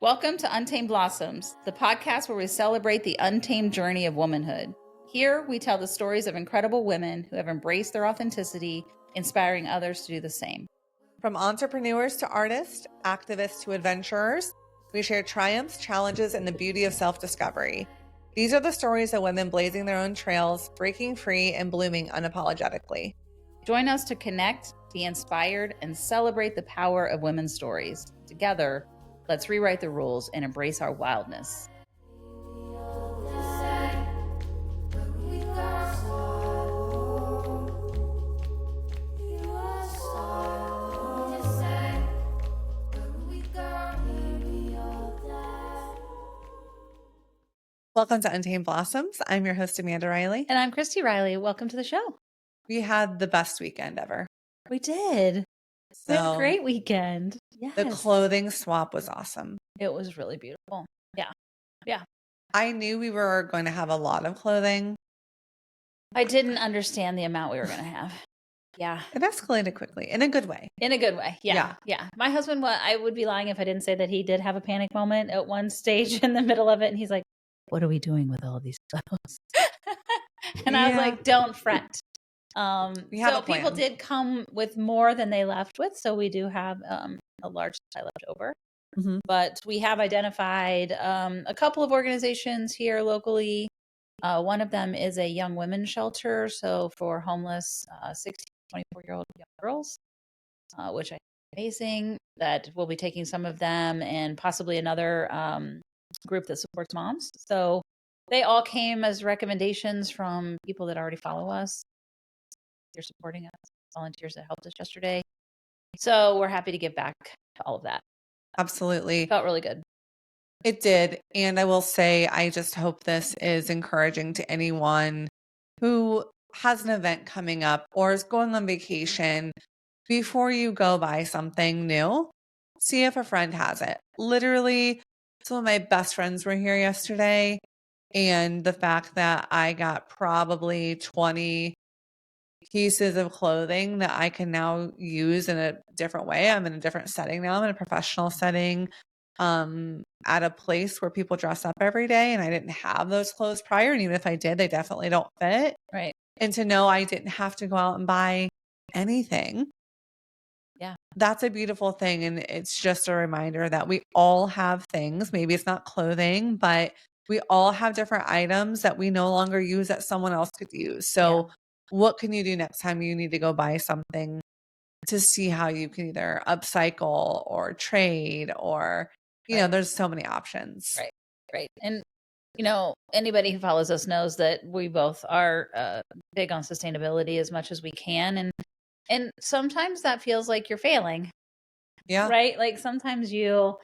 Welcome to Untamed Blossoms, the podcast where we celebrate the untamed journey of womanhood. Here, we tell the stories of incredible women who have embraced their authenticity, inspiring others to do the same. From entrepreneurs to artists, activists to adventurers, we share triumphs, challenges, and the beauty of self-discovery. These are the stories of women blazing their own trails, breaking free, and blooming unapologetically. Join us to connect, be inspired, and celebrate the power of women's stories. Together, let's rewrite the rules and embrace our wildness. Welcome to Untamed Blossoms. I'm your host, Amanda Riley. And I'm Cristi Riley. Welcome to the show. We had the best weekend ever. We did. We had a great weekend. Yes. The clothing swap was awesome. It was really beautiful. Yeah. I knew we were going to have a lot of clothing. I didn't understand the amount we were going to have. Yeah. It escalated quickly in a good way. In a good way. Yeah. My husband, I would be lying if I didn't say that he did have a panic moment at one stage in the middle of it. And he's like, what are we doing with all these clothes? And I was like, don't fret. So people did come with more than they left with. So we do have a large supply left over. Mm-hmm. But we have identified a couple of organizations here locally. One of them is a young women's shelter. So for homeless 16 to 24-year-old young girls, which I think is amazing, that we'll be taking some of them and possibly another group that supports moms. So they all came as recommendations from people that already follow us. They're supporting us, volunteers that helped us yesterday. So we're happy to give back to all of that. Absolutely. It felt really good. It did. And I will say, I just hope this is encouraging to anyone who has an event coming up or is going on vacation. Before you go buy something new, see if a friend has it. Literally, some of my best friends were here yesterday. And the fact that I got probably 20 pieces of clothing that I can now use in a different way. I'm in a different setting now. I'm in a professional setting, at a place where people dress up every day. And I didn't have those clothes prior. And even if I did, they definitely don't fit. Right. And to know I didn't have to go out and buy anything. Yeah. That's a beautiful thing. And it's just a reminder that we all have things. Maybe it's not clothing, but we all have different items that we no longer use that someone else could use. So what can you do next time you need to go buy something to see how you can either upcycle or trade or, you know, there's so many options. Right. And, anybody who follows us knows that we both are big on sustainability as much as we can. And sometimes that feels like you're failing. Yeah. Right. Like sometimes you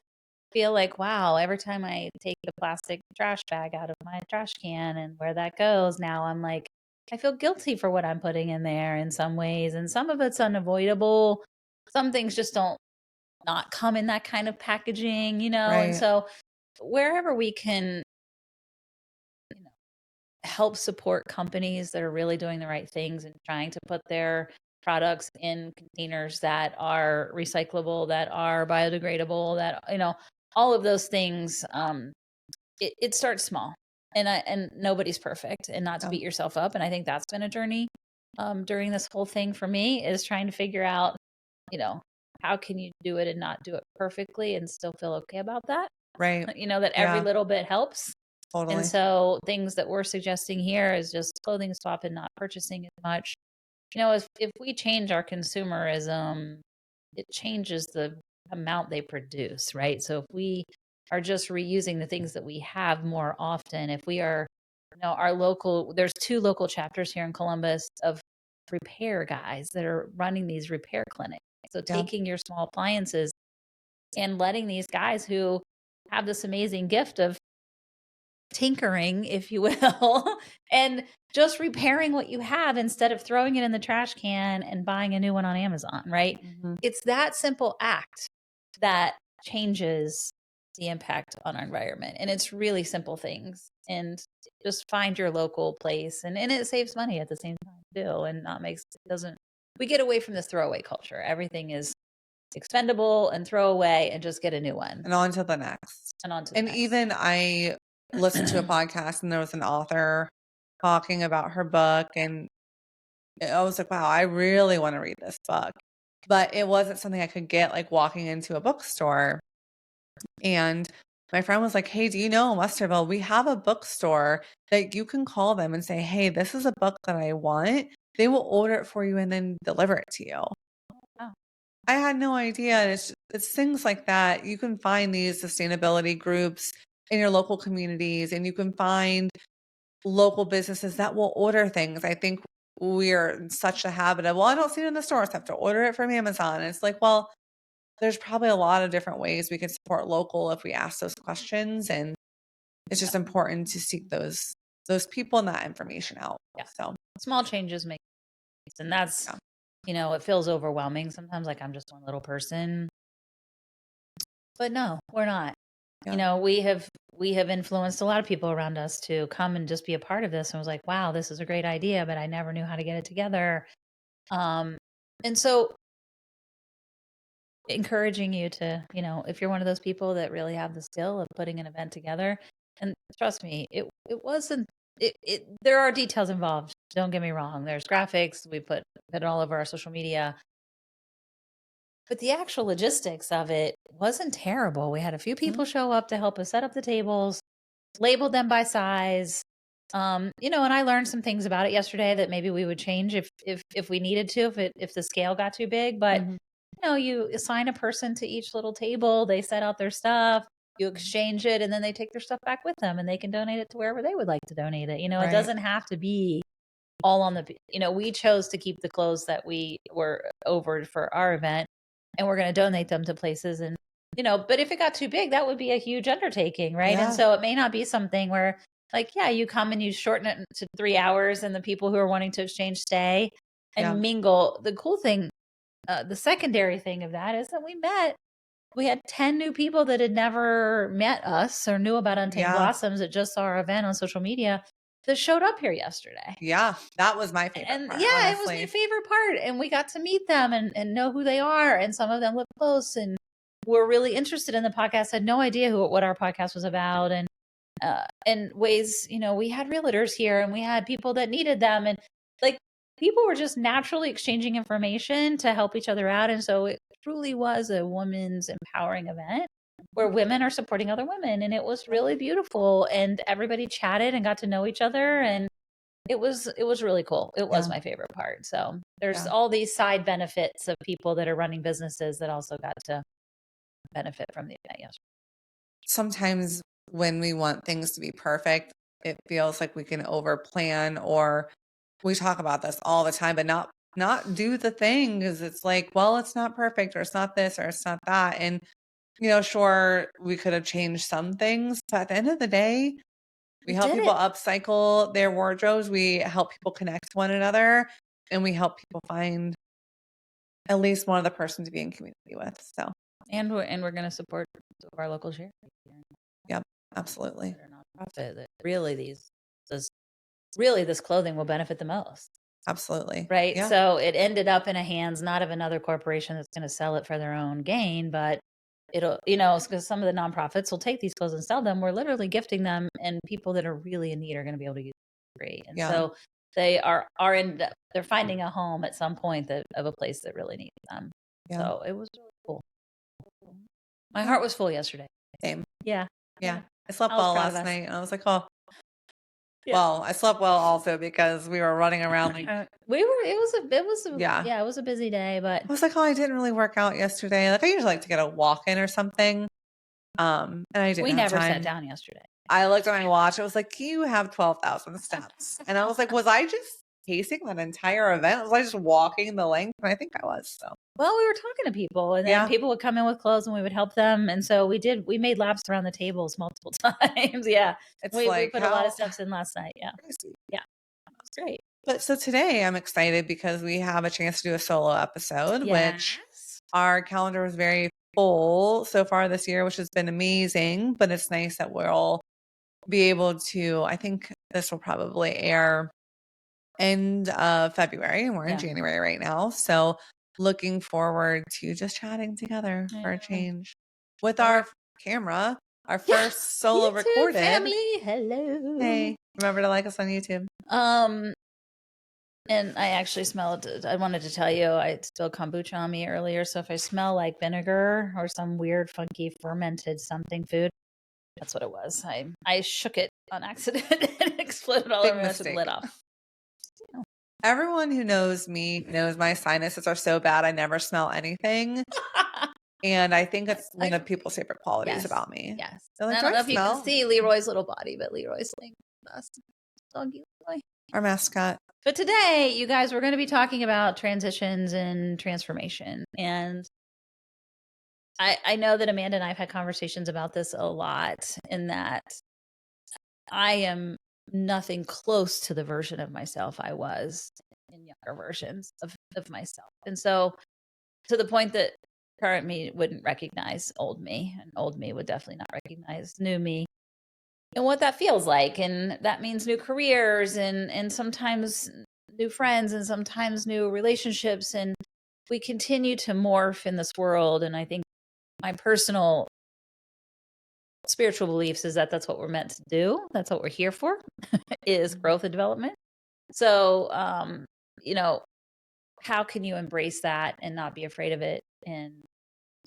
feel like, wow, every time I take the plastic trash bag out of my trash can and where that goes, now I'm like, I feel guilty for what I'm putting in there in some ways. And some of it's unavoidable. Some things just don't not come in that kind of packaging, Right. And so wherever we can, help support companies that are really doing the right things and trying to put their products in containers that are recyclable, that are biodegradable, that, all of those things, it starts small. And nobody's perfect, and not to beat yourself up. And I think that's been a journey during this whole thing for me, is trying to figure out, how can you do it and not do it perfectly and still feel okay about that? Right. That every little bit helps. Totally. And so things that we're suggesting here is just clothing swap and not purchasing as much. If we change our consumerism, it changes the amount they produce, right? So if we are just reusing the things that we have more often, if we are, there's 2 local chapters here in Columbus of repair guys that are running these repair clinics. So taking your small appliances and letting these guys who have this amazing gift of tinkering, if you will, and just repairing what you have instead of throwing it in the trash can and buying a new one on Amazon, right? Mm-hmm. It's that simple act that changes the impact on our environment. And it's really simple things. And just find your local place. And it saves money at the same time too. And we get away from this throwaway culture. Everything is expendable and throw away and just get a new one. And on to the next. And on to the And next. even I listened to a podcast and there was an author talking about her book, and I was like, wow, I really want to read this book. But it wasn't something I could get like walking into a bookstore. And my friend was like, hey, do you know in Westerville, we have a bookstore that you can call them and say, hey, this is a book that I want. They will order it for you and then deliver it to you. Oh. I had no idea. And it's things like that. You can find these sustainability groups in your local communities, and you can find local businesses that will order things. I think we're in such a habit of, well, I don't see it in the stores, I have to order it from Amazon. And it's like, well, there's probably a lot of different ways we can support local if we ask those questions. And it's just important to seek those people and that information out. Yeah. So Small changes make sense. And that's, it feels overwhelming sometimes, like I'm just one little person. But no, we're not. Yeah. We have influenced a lot of people around us to come and just be a part of this. And I was like, wow, this is a great idea, but I never knew how to get it together. And so encouraging you to, if you're one of those people that really have the skill of putting an event together, and trust me, it wasn't, there are details involved. Don't get me wrong. There's graphics. We put it all over our social media. But the actual logistics of it wasn't terrible. We had a few people show up to help us set up the tables, labeled them by size. And I learned some things about it yesterday that maybe we would change if we needed to, if the scale got too big. But you assign a person to each little table, they set out their stuff, you exchange it, and then they take their stuff back with them and they can donate it to wherever they would like to donate it. It doesn't have to be all on the, we chose to keep the clothes that we were over for our event, and we're going to donate them to places. And, but if it got too big, that would be a huge undertaking. Right. Yeah. And so it may not be something where like, yeah, you come and you shorten it to 3 hours and the people who are wanting to exchange stay and mingle. The cool thing, the secondary thing of that is that we had 10 new people that had never met us or knew about Untamed Blossoms that just saw our event on social media that showed up here yesterday. Yeah, that was my favorite and part, yeah, honestly. It was my favorite part. And we got to meet them and know who they are. And some of them live close and were really interested in the podcast, had no idea what our podcast was about. And ways, we had realtors here and we had people that needed them. And like people were just naturally exchanging information to help each other out. And so it truly was a women's empowering event where women are supporting other women. And it was really beautiful. And everybody chatted and got to know each other. And it was really cool. It was my favorite part. So there's all these side benefits of people that are running businesses that also got to benefit from the event yesterday. Sometimes when we want things to be perfect, it feels like we can over plan, or we talk about this all the time, but not do the thing because it's like, well, it's not perfect, or it's not this, or it's not that. And, sure, we could have changed some things, but at the end of the day, we help people upcycle their wardrobes. We help people connect to one another, and we help people find at least one other person to be in community with. So, and we're going to support our local charities. Yep, absolutely. Nonprofit that really this clothing will benefit the most. Absolutely. Right. Yeah. So it ended up in the hands not of another corporation that's going to sell it for their own gain, but it'll, because some of the nonprofits will take these clothes and sell them. We're literally gifting them, and people that are really in need are going to be able to use them for free. And so they they're finding a home at some point of a place that really needs them. Yeah. So it was really cool. My heart was full yesterday. Same. Yeah. I slept well last night, and I was like, oh. Yeah. Well, I slept well also because we were running around like it was a busy day, but I was like, oh, I didn't really work out yesterday. Like I usually like to get a walk in or something. And I didn't. We never sat down yesterday. I looked at my watch. I was like, you have 12,000 steps. And I was like, was I just pacing that entire event? Was I just walking the length? And I think I was. So well, we were talking to people, and then people would come in with clothes and we would help them. And so we made laps around the tables multiple times. Yeah. We put a lot of steps in last night. Yeah. Crazy. Yeah. That's great. But so today I'm excited because we have a chance to do a solo episode, which our calendar was very full so far this year, which has been amazing. But it's nice that we'll be able to, I think this will probably air end of February, and we're in January right now. So looking forward to just chatting together for a change with Or- our camera, our first solo YouTube recorded. family, hello. Hey, remember to like us on YouTube. And I actually smelled, I wanted to tell you, I spilled kombucha on me earlier. So if I smell like vinegar or some weird, funky, fermented something food, that's what it was. I shook it on accident and it exploded all Big over me. I took the mistake. lid off. Everyone who knows me knows my sinuses are so bad I never smell anything. And I think it's one of people's favorite qualities about me. Yes. They're like, I don't know if you smell? can see Leroy's little body, but Leroy's like best doggy Leroy. Our mascot. But today, you guys, we're going to be talking about transitions and transformation. And I know that Amanda and I have had conversations about this a lot, in that I am nothing close to the version of myself I was in younger versions of myself. And so, to the point that current me wouldn't recognize old me, and old me would definitely not recognize new me, and what that feels like. And that means new careers and sometimes new friends and sometimes new relationships. And we continue to morph in this world. And I think my personal spiritual beliefs is that that's what we're meant to do. That's what we're here for, is growth and development. So, how can you embrace that and not be afraid of it, and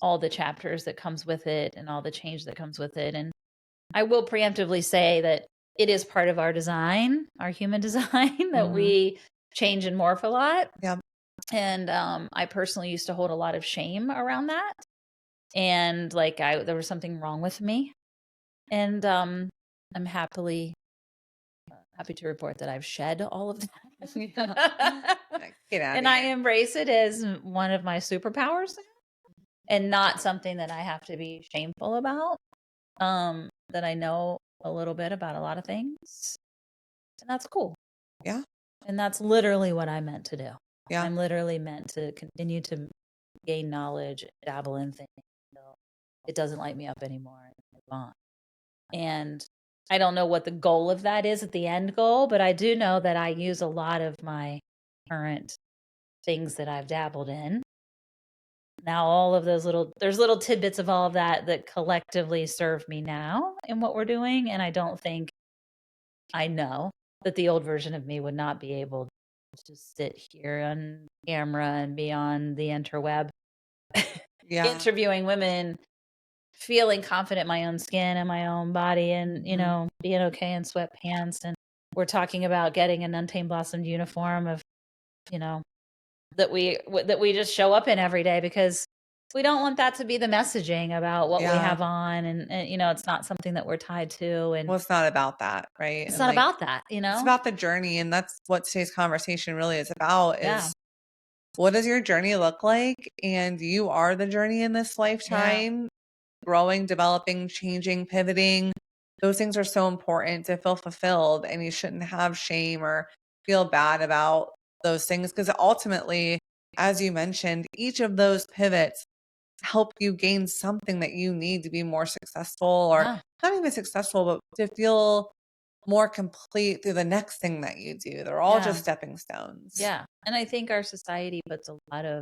all the chapters that comes with it and all the change that comes with it? And I will preemptively say that it is part of our design, our human design, that we change and morph a lot. Yeah. And I personally used to hold a lot of shame around that. And like there was something wrong with me. And I'm happy to report that I've shed all of that. Get out And of I here. embrace it as one of my superpowers, and not something that I have to be shameful about. That I know a little bit about a lot of things, and that's cool. Yeah. And that's literally what I meant to do. Yeah. I'm literally meant to continue to gain knowledge, dabble in things until it doesn't light me up anymore, and move on. And I don't know what the goal of that is at the end goal, but I do know that I use a lot of my current things that I've dabbled in. Now, all of those there's little tidbits of all of that collectively serve me now in what we're doing. And I don't think, I know that the old version of me would not be able to sit here on camera and be on the interweb interviewing women, feeling confident in my own skin and my own body, and being okay in sweatpants. And we're talking about getting an Untamed Blossom uniform of that we just show up in every day, because we don't want that to be the messaging about what we have on. And it's not something that we're tied to. And well, it's not about that, right? It's not about that, It's about the journey. And that's what today's conversation really is about, is what does your journey look like? And you are the journey in this lifetime, growing, developing, changing, pivoting. Those things are so important to feel fulfilled, and you shouldn't have shame or feel bad about those things, because ultimately, as you mentioned, each of those pivots help you gain something that you need to be more successful, or not even successful, but to feel more complete through the next thing that you do. They're all just stepping stones. Yeah. And I think our society puts a lot of,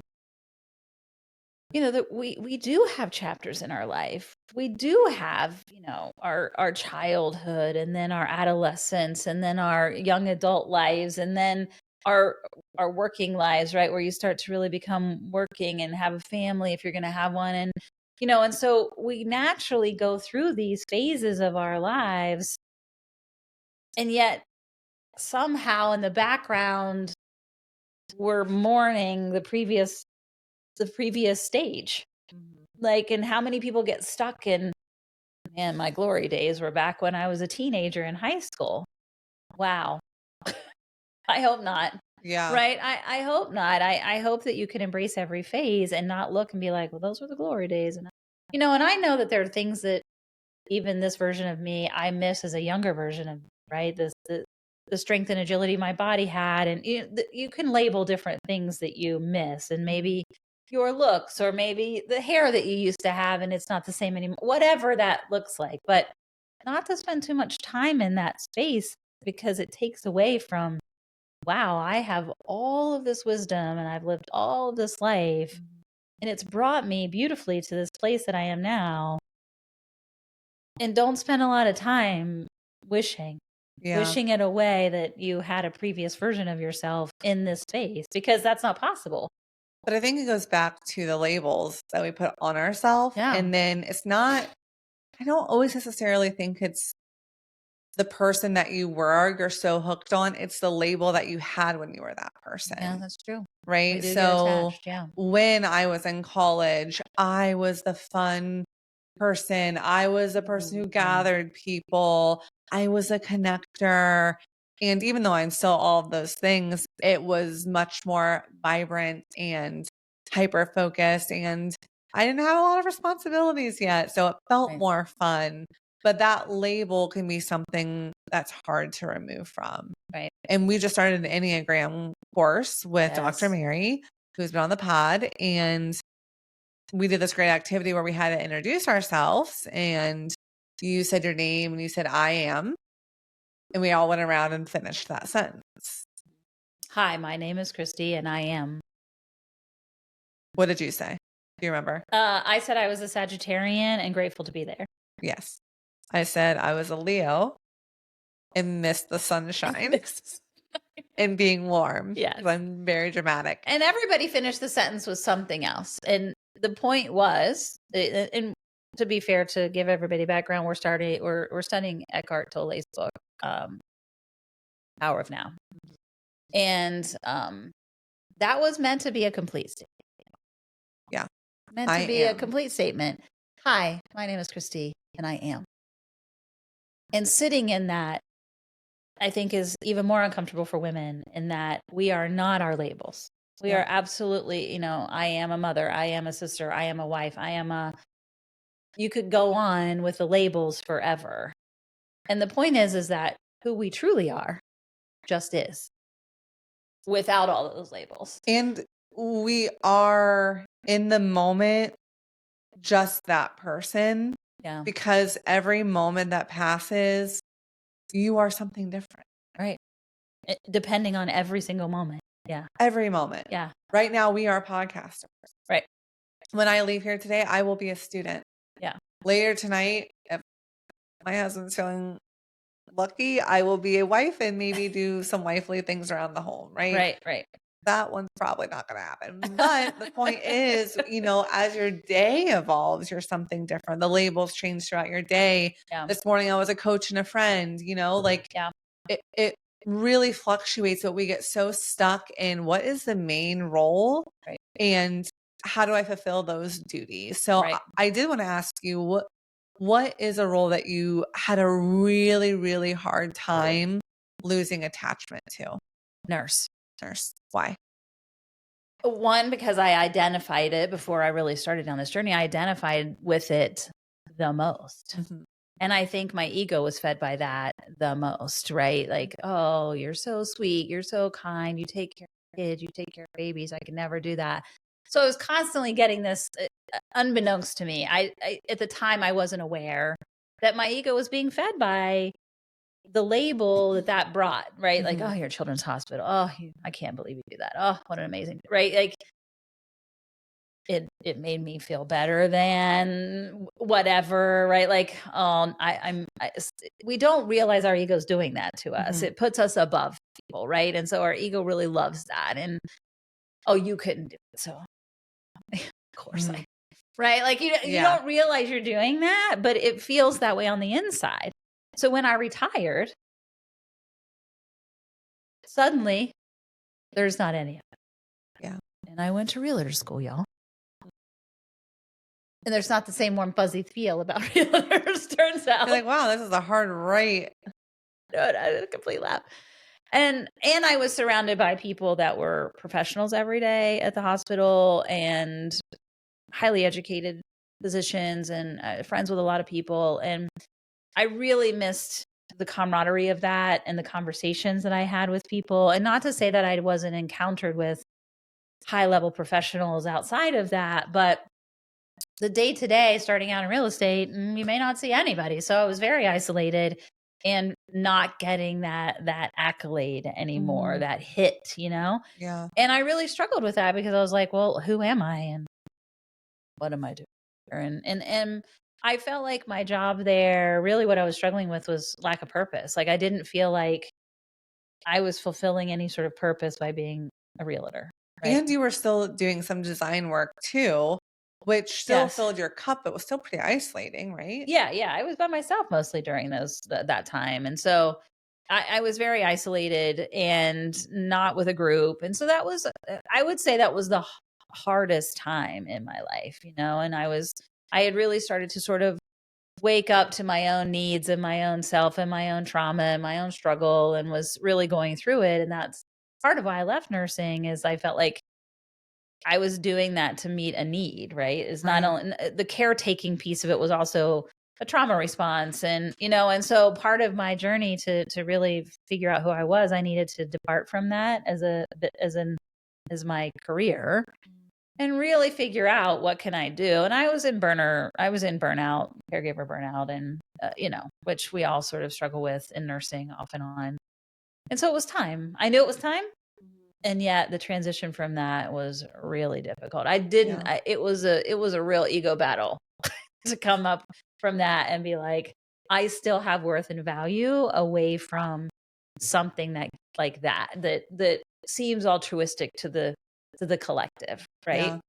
that we do have chapters in our life. We do have, our childhood, and then our adolescence, and then our young adult lives, and then our working lives, right? Where you start to really become working and have a family, if you're going to have one. And, and so we naturally go through these phases of our lives. And yet somehow in the background, we're mourning the previous stage. Like, and how many people get stuck in, man, my glory days were back when I was a teenager in high school. Wow. I hope not. Yeah. Right. I hope not. I hope that you can embrace every phase and not look and be like, well, those were the glory days. And, and I know that there are things that even this version of me, I miss as a younger version of, right? The strength and agility my body had. And you can label different things that you miss, and maybe your looks, or maybe the hair that you used to have and it's not the same anymore, whatever that looks like. But not to spend too much time in that space, because it takes away from wow, I have all of this wisdom and I've lived all of this life and it's brought me beautifully to this place that I am now. And don't spend a lot of time wishing Yeah. wishing it away that you had a previous version of yourself in this space, because that's not possible. But I think it goes back to the labels that we put on ourselves. Yeah. And then it's not, I don't always necessarily think it's the person that you were, you're so hooked on. It's the label that you had when you were that person. Yeah, that's true. We Right. do get So attached. Yeah. when I was in college, I was the fun person. I was the person who gathered people. I was a connector. And even though I'm still all of those things, it was much more vibrant and hyper focused. And I didn't have a lot of responsibilities yet. So it felt Right. more fun. But that label can be something that's hard to remove from. Right. And we just started an Enneagram course with Dr. Yes. Mary, who's been on the pod. And we did this great activity where we had to introduce ourselves. And you said your name and you said, I am. And we all went around and finished that sentence. Hi, my name is Cristi and I am. What did you say? Do you remember? I said I was a Sagittarian and grateful to be there. Yes. I said I was a Leo and missed the sunshine and being warm. Yes. I'm very dramatic. And everybody finished the sentence with something else. And the point was, and to be fair, to give everybody background, we're studying Eckhart Tolle's book, Power of Now. And that was meant to be a complete statement. Yeah. Meant to be a complete statement. Hi, my name is Cristi and I am. And sitting in that, I think, is even more uncomfortable for women, in that we are not our labels. We are absolutely, I am a mother, I am a sister, I am a wife, you could go on with the labels forever. And the point is that who we truly are just is, without all of those labels. And we are in the moment just that person. Yeah. Because every moment that passes, you are something different. Right. Depending on every single moment. Yeah. Every moment. Yeah. Right now, we are podcasters. Right. When I leave here today, I will be a student. Yeah. Later tonight, if my husband's feeling lucky, I will be a wife and maybe do some wifely things around the home. Right. Right. That one's probably not going to happen. But the point is, as your day evolves, you're something different. The labels change throughout your day. Yeah. This morning, I was a coach and a friend, it really fluctuates, but we get so stuck in what is the main role, right, and how do I fulfill those duties? So right. I did want to ask you, what is a role that you had a really, really hard time losing attachment to? Nurse. Why? One, because I identified it before I really started down this journey. I identified with it the most. Mm-hmm. And I think my ego was fed by that the most, right? Like, oh, you're so sweet. You're so kind. You take care of kids. You take care of babies. I can never do that. So I was constantly getting this unbeknownst to me. I at the time, I wasn't aware that my ego was being fed by the label that brought, right? Mm-hmm. Like, oh, you're a children's hospital. Oh, I can't believe you do that. Oh, what an amazing, right? Like, it made me feel better than whatever, right? Like, we don't realize our ego's doing that to us. Mm-hmm. It puts us above people, right? And so our ego really loves that. And, oh, you couldn't do it. So of course mm-hmm. Right? Like you don't realize you're doing that, but it feels that way on the inside. So when I retired, suddenly there's not any of it. Yeah. And I went to realtor school, y'all. And there's not the same warm, fuzzy feel about realtors, turns out. You're like, wow, this is a hard right. No, I had a complete laugh. And I was surrounded by people that were professionals every day at the hospital and highly educated physicians and friends with a lot of people. And I really missed the camaraderie of that and the conversations that I had with people. And not to say that I wasn't encountered with high-level professionals outside of that, but the day-to-day starting out in real estate, you may not see anybody. So I was very isolated. and not getting that accolade anymore, Mhm. that hit, you know? Yeah. And I really struggled with that because I was like, well, who am I and what am I doing here? And I felt like my job there, really what I was struggling with was lack of purpose. Like I didn't feel like I was fulfilling any sort of purpose by being a realtor, right? And you were still doing some design work too, which still Yes. filled your cup, but was still pretty isolating, right? Yeah, yeah. I was by myself mostly during that time. And so I was very isolated and not with a group. And so that was I would say that was the hardest time in my life, you know, and I had really started to sort of wake up to my own needs and my own self and my own trauma and my own struggle and was really going through it. And that's part of why I left nursing is I felt like I was doing that to meet a need, right? Is not Right. only the caretaking piece of it was also a trauma response and you know and so part of my journey to really figure out who I was I needed to depart from that as my career and really figure out what can I do. And I was in burnout, caregiver burnout, and you know, which we all sort of struggle with in nursing off and on. And so it was time. I knew it was time, and yet the transition from that was really difficult. I didn't. Yeah. It was a real ego battle to come up from that and be like, I still have worth and value away from something that like that seems altruistic to the collective, right? Yeah.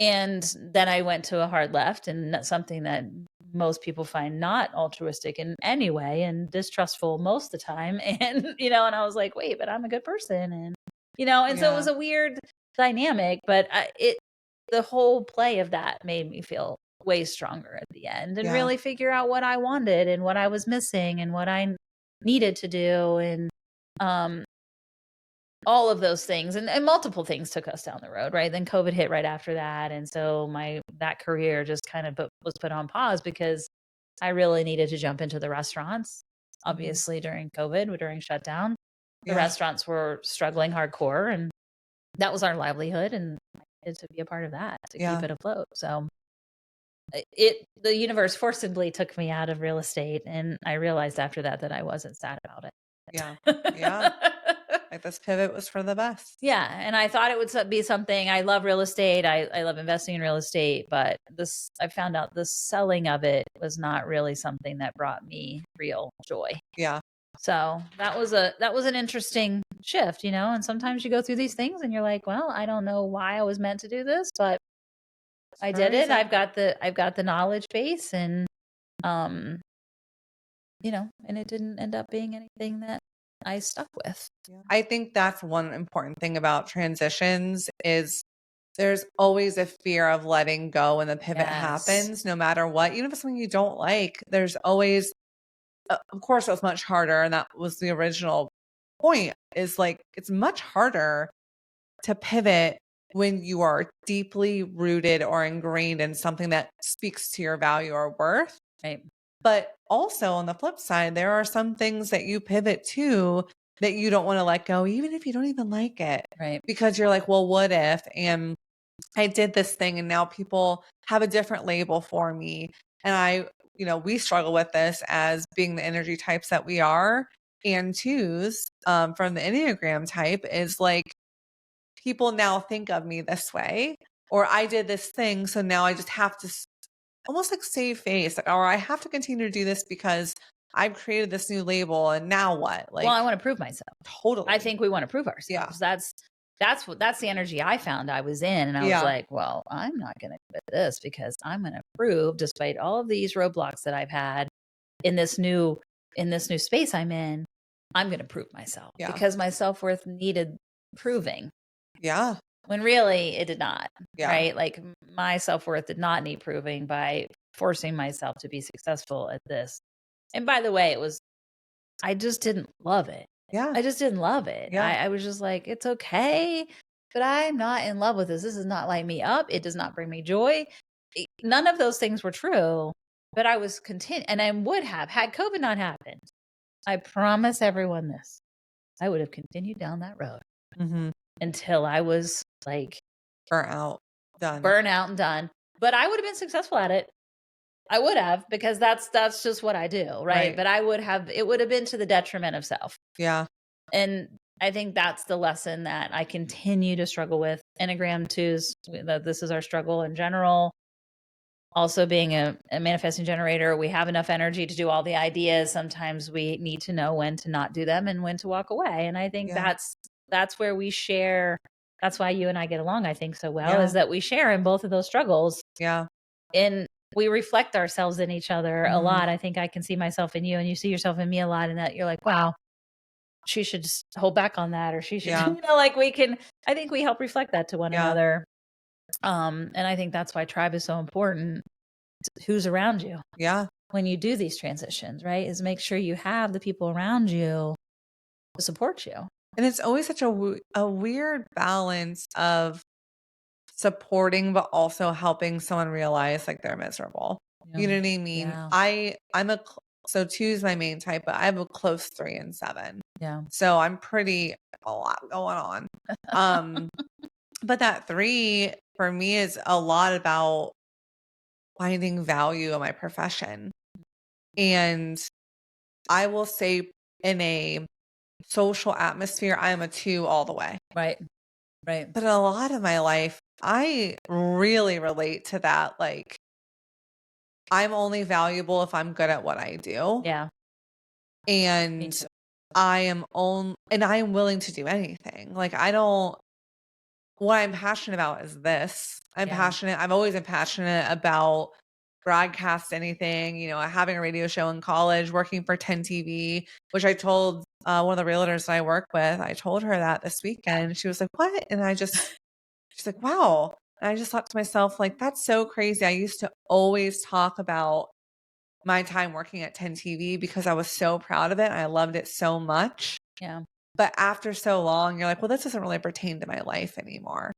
And then I went to a hard left, and that's something that most people find not altruistic in any way and distrustful most of the time. And, you know, and I was like, wait, but I'm a good person. And, you know, and so it was Yeah. a weird dynamic, but the whole play of that made me feel way stronger at the end and Yeah. really figure out what I wanted and what I was missing and what I needed to do. And, um, all of those things and multiple things took us down the road, right? Then COVID hit right after that. And so that career just kind of was put on pause because I really needed to jump into the restaurants. Mhm. Obviously during COVID, during shutdown, the Yeah. restaurants were struggling hardcore and that was our livelihood. And I needed to be a part of that to keep Yeah. it afloat. So the universe forcibly took me out of real estate. And I realized after that that I wasn't sad about Yeah. Yeah. it. Like this pivot was for the best. Yeah, and I thought it would be something. I love real estate. I love investing in real estate, but this I found out the selling of it was not really something that brought me real joy. Yeah. So that was an interesting shift, you know. And sometimes you go through these things and you're like, well, I don't know why I was meant to do this, but I For a did it. reason. I've got the knowledge base, and um, you know, and it didn't end up being anything that I stuck with. Yeah. I think that's one important thing about transitions is there's always a fear of letting go when the pivot Yes, happens, no matter what. Even if it's something you don't like, there's always, of course, it was much harder. And that was the original point is like, it's much harder to pivot when you are deeply rooted or ingrained in something that speaks to your value or worth. right, But also on the flip side, there are some things that you pivot to that you don't want to let go, even if you don't even like it, right. because you're like, well, what if? And I did this thing and now people have a different label for me. And we struggle with this as being the energy types that we are. And twos from the Enneagram type is like, people now think of me this way, or I did this thing. So now I just have to almost like save face, or I have to continue to do this because I've created this new label. And now what? Well, I Like, want to prove myself. I totally. think we want to prove Yeah. ourselves. That's the energy I found I was in. And I was Yeah. like, well, I'm not going to quit this because I'm going to prove, despite all of these roadblocks that I've had in this new space I'm in, I'm going to prove myself Yeah. because my self-worth needed proving Yeah. when really it did not, Yeah. right? Like my self-worth did not need proving by forcing myself to be successful at this. And by the way, I just didn't love it. Yeah. I just didn't love it. Yeah. I was just like, it's okay, but I'm not in love with this. This does not light me up. It does not bring me joy. None of those things were true, but I was content. And I would have, had COVID not happened, I promise everyone this, I would have continued down that road Mm-hmm. until I was like Burnt out. Done. burnt out and done. But I would have been successful at it. I would have, because that's just what I do, right? Right. But it would have been to the detriment of self. Yeah. And I think that's the lesson that I continue to struggle with. Enneagram 2s, this is our struggle in general. Also, being a manifesting generator, we have enough energy to do all the ideas. Sometimes we need to know when to not do them and when to walk away. And I think Yeah. that's where we share. That's why you and I get along, I think, so well, Yeah. is that we share in both of those struggles, Yeah. and we reflect ourselves in each other a Mhm. lot. I think I can see myself in you, and you see yourself in me a lot, and that you're like, wow, she should just hold back on that, or she should, Yeah. like, we can, I think we help reflect that to one Yeah. another. And I think that's why tribe is so important. Who's around you Yeah. when you do these transitions, right? Is make sure you have the people around you to support you. And it's always such a weird balance of supporting, but also helping someone realize like they're miserable. You know what I mean? Yeah. So 2 is my main type, but I have a close 3 and 7. Yeah. So I'm pretty a lot going on. Um, but that 3 for me is a lot about finding value in my profession. And I will say in a social atmosphere, I am a 2 all the way. Right. Right. But a lot of my life, I really relate to that. Like, I'm only valuable if I'm good at what I do. Yeah. Me And too. I am willing to do anything. Like, I don't, what I'm passionate about is this. Yeah. I've always been passionate about broadcast anything, having a radio show in college, working for 10 TV, which I told one of the realtors that I work with, I told her that this weekend. She was like, what? And she's like, wow. And I just thought to myself, like, that's so crazy. I used to always talk about my time working at 10 TV because I was so proud of it. And I loved it so much. Yeah. But after so long, you're like, well, this doesn't really pertain to my life anymore.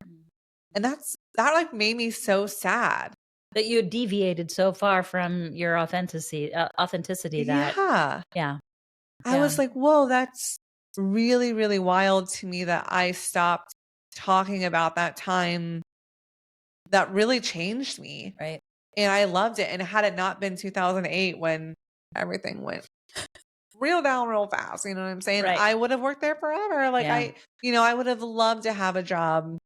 And that like made me so sad. That you deviated so far from your authenticity that, Yeah. yeah. I Yeah. was like, whoa, that's really, really wild to me that I stopped talking about that time that really changed me. Right. And I loved it. And had it not been 2008 when everything went real down real fast, you know what I'm saying? Right. I would have worked there forever. Like Yeah. I would have loved to have a job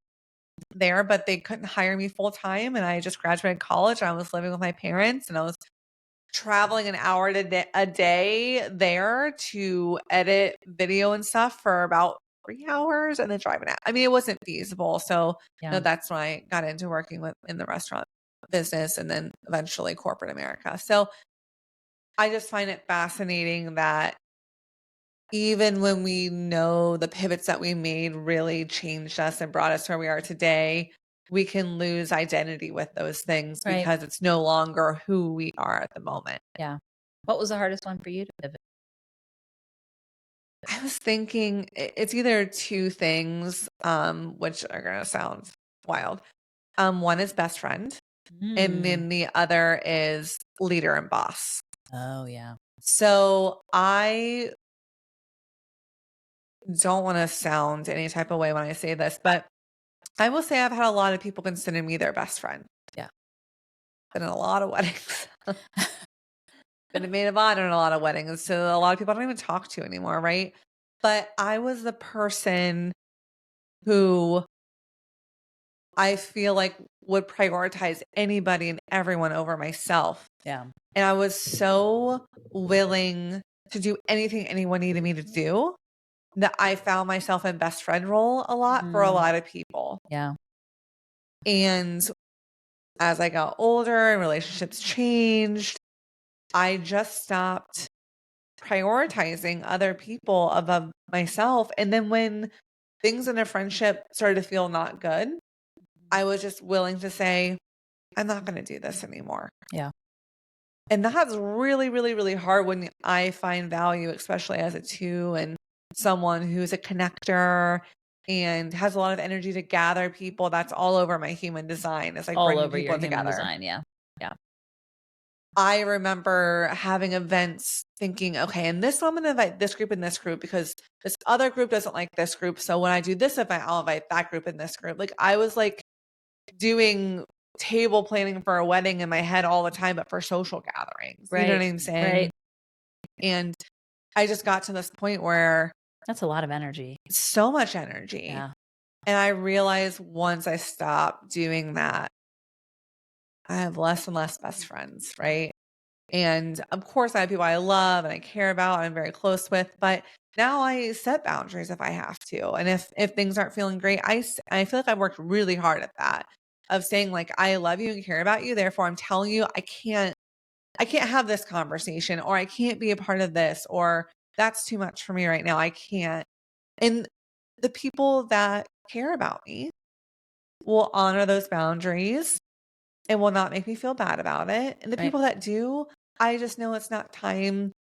there, but they couldn't hire me full time. And I just graduated college. I was living with my parents and I was traveling an hour a day there to edit video and stuff for about 3 hours and then driving out. I mean, it wasn't feasible. So Yeah. that's when I got into working in the restaurant business and then eventually corporate America. So I just find it fascinating that even when we know the pivots that we made really changed us and brought us where we are today, we can lose identity with those things Right. because it's no longer who we are at the moment. Yeah. What was the hardest one for you to pivot? I was thinking it's either 2 things, which are gonna sound wild. One is best friend, and then the other is leader and boss. Oh, yeah. So I don't wanna sound any type of way when I say this, but I will say I've had a lot of people consider me their best friend. Yeah. Been in a lot of weddings. Been a maid of honor in a lot of weddings, so a lot of people I don't even talk to anymore, right? But I was the person who I feel like would prioritize anybody and everyone over myself. Yeah. And I was so willing to do anything anyone needed me to do that I found myself in best friend role a lot for a lot of people. Yeah. And as I got older and relationships changed, I just stopped prioritizing other people above myself. And then when things in a friendship started to feel not good, I was just willing to say, I'm not going to do this anymore. Yeah. And that's really, really, really hard when I find value, especially as a 2 and someone who's a connector and has a lot of energy to gather people. That's all over my human design. It's like All bringing over your people human together. design. Yeah. Yeah. I remember having events thinking, okay, in this, I'm going to invite this group and this group because this other group doesn't like this group. So when I do this event, I'll invite that group and this group. Like I was like doing table planning for a wedding in my head all the time, but for social gatherings. You know what I'm saying? Right. And I just got to this point where That's a lot of energy. so much energy. Yeah. And I realized once I stopped doing that, I have less and less best friends, right? And of course, I have people I love and I care about and I'm very close with, but now I set boundaries if I have to. And if things aren't feeling great, I feel like I've worked really hard at that of saying like, I love you and care about you. Therefore, I'm telling you, I can't have this conversation, or I can't be a part of this, or that's too much for me right now. I can't. And the people that care about me will honor those boundaries and will not make me feel bad about it. And the Right. people that do, I just know it's not time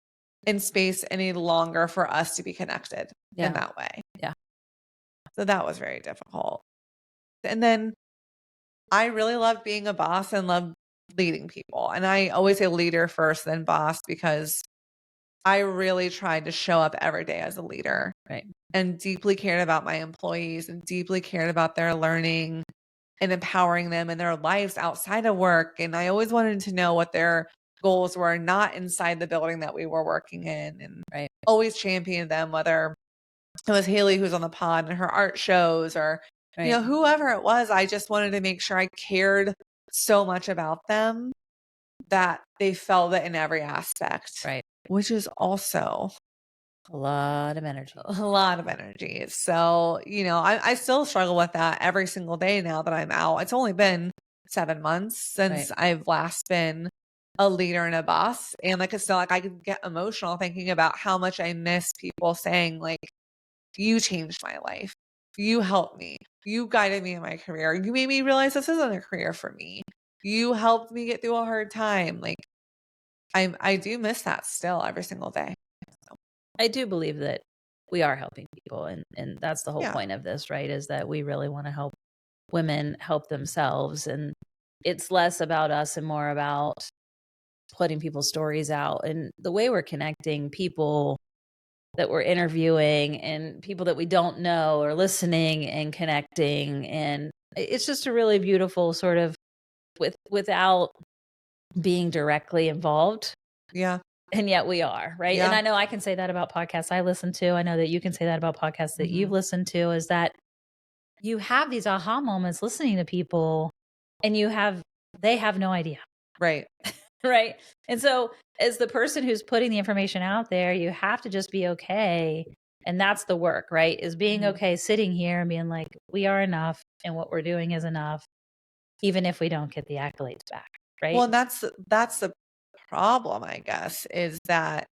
and space any longer for us to be connected in that way. Yeah. So that was very difficult. And then I really love being a boss and love leading people. And I always say leader first, then boss, because I really tried to show up every day as a leader. Right. And deeply cared about my employees and deeply cared about their learning and empowering them in their lives outside of work. And I always wanted to know what their goals were, not inside the building that we were working in, and Right. always championed them, whether it was Haley who's on the pod and her art shows, or Right. whoever it was. I just wanted to make sure I cared so much about them that they felt it in every aspect. Right. Which is also A lot of energy. a lot of energy. So, I still struggle with that every single day now that I'm out. It's only been 7 months since I've last been a leader and a boss. And like, it's still like I could get emotional thinking about how much I miss people saying like, you changed my life. You helped me. You guided me in my career. You made me realize this isn't a career for me. You helped me get through a hard time. Like I do miss that still every single day. So, I do believe that we are helping people, and that's the whole yeah. point of this, right? Is that we really want to help women help themselves, and it's less about us and more about putting people's stories out. And the way we're connecting people that we're interviewing and people that we don't know are listening and connecting, and it's just a really beautiful sort of without being directly involved. Yeah. And yet we are, right? Yeah. And I know I can say that about podcasts I listen to. I know that you can say that about podcasts that you've listened to, is that you have these aha moments listening to people, and they have no idea. Right. Right. And so as the person who's putting the information out there, you have to just be okay. And that's the work, right? Is being okay sitting here and being like, we are enough and what we're doing is enough, even if we don't get the accolades back. Right. Well, that's the problem, I guess, is that